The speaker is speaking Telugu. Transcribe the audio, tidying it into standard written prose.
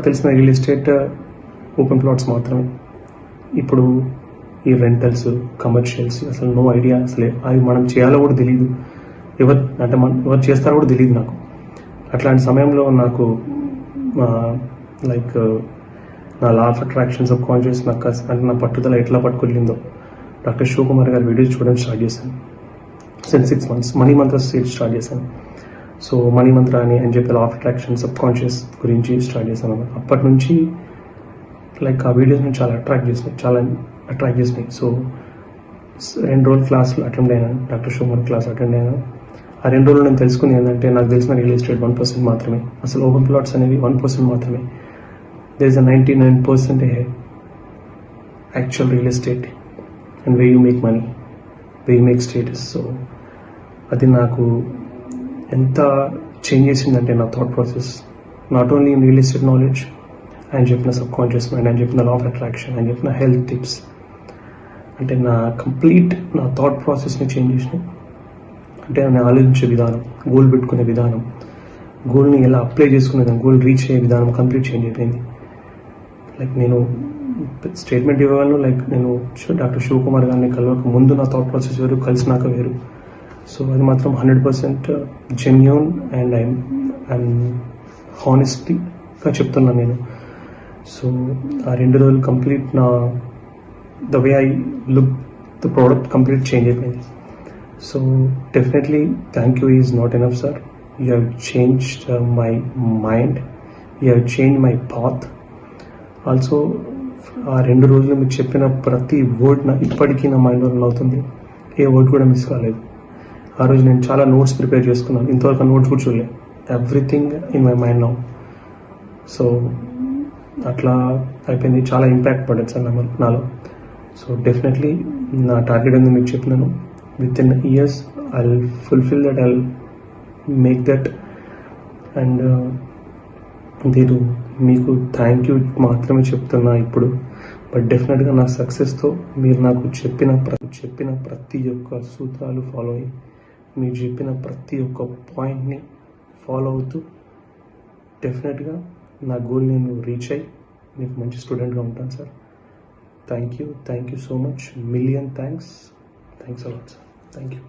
తెలిసిన రియల్ ఎస్టేట్ ఓపెన్ ప్లాట్స్ మాత్రమే. ఇప్పుడు ఈ రెంటల్స్, కమర్షియల్స్ అసలు నో ఐడియా. అసలు అవి మనం చేయాలో కూడా తెలియదు. ఎవరు చేస్తారో కూడా తెలియదు నాకు. అట్లాంటి సమయంలో నాకు లైక్ నా law of attraction sub conscious నాకు అంటే నా పట్టుదల ఎట్లా పట్టుకెళ్ళిందో డాక్టర్ శివకుమార్ గారి వీడియోస్ చూడడం స్టార్ట్ చేశాను. 6 months మనీ మంత్ర స్టార్ట్ చేశాను. సో మనీ మంత్ర అని చెప్పి law of attraction sub conscious గురించి స్టార్ట్ చేశాను. అప్పటి నుంచి లైక్ ఆ వీడియోస్ నేను చాలా అట్రాక్ట్ చేసినాయి. సో 2 రోజులు క్లాసులు అటెండ్ అయినాను, డాక్టర్ శివకుమార్ క్లాస్ అటెండ్ అయినాను. ఆ 2 రోజులు నేను తెలుసుకుని ఏంటంటే నాకు తెలిసిన రియల్ ఎస్టేట్ 1% మాత్రమే. అసలు ఓపెన్ ప్లాట్స్ అనేవి 1% మాత్రమే. there is a 99% actual real estate and where you make money, where you make status. So అది నాకు ఎంత చేంజ్ చేసిందంటే నా thought process, not only in real estate knowledge, ఆయన చెప్పిన సబ్ కాన్షియస్ మైండ్, ఆయన చెప్పిన లా ఆఫ్ అట్రాక్షన్, ఆయన చెప్పిన హెల్త్ టిప్స్, అంటే నా థాట్ ప్రాసెస్ని చేంజ్ చేసినాయి. అంటే నేను ఆలోచించే విధానం, గోల్ పెట్టుకునే విధానం, గోల్ని ఎలా అప్లై చేసుకునే విధానం, గోల్ రీచ్ అయ్యే విధానం కంప్లీట్ చేంజ్ అయిపోయింది. లైక్ నేను స్టేట్మెంట్ ఇవ్వగలను, లైక్ నేను డాక్టర్ శివకుమార్ గారిని కలవక ముందు నా థాట్ ప్రాసెస్ వేరు, కలిసినాక వేరు. సో అది మాత్రం 100% జెన్యూన్ అండ్ ఐఎమ్ హానెస్టీగా చెప్తున్నాను నేను. సో ఆ 2 రోజులు complete the way I look the product complete change అయిపోయింది. So definitely thank you is not enough sir. You have changed my mind, you have change my path. Also ఆ 2 రోజులు మీకు చెప్పిన ప్రతి వర్డ్ ఇప్పటికీ నా మైండ్లో రన్ అవుతుంది. ఏ వర్డ్ కూడా మిస్ కాలేదు. ఆ రోజు నేను చాలా నోట్స్ ప్రిపేర్ చేసుకున్నాను, ఇంతవరకు నోట్స్ కూడా చూడలేదు. Everything in my mind now. So అట్లా అయిపోయింది. చాలా ఇంపాక్ట్ పడ్డది సార్ నాలో. సో డెఫినెట్లీ నా టార్గెట్ ఏందో మీకు చెప్పినాను. With in years I will fulfil that, I will make that. And నేను మీకు థ్యాంక్ యూ మాత్రమే చెప్తున్నా ఇప్పుడు. బట్ డెఫినెట్గా నా సక్సెస్తో మీరు నాకు చెప్పిన ప్రతి ఒక్క సూత్రాలు ఫాలో అయ్యి, మీరు చెప్పిన ప్రతి ఒక్క పాయింట్ని ఫాలో అవుతూ డెఫినెట్గా నా గోల్ నేను రీచ్ అయ్యి మీకు మంచి స్టూడెంట్గా ఉంటాను sir. Thank you so much. Million thanks a lot sir. Thank you.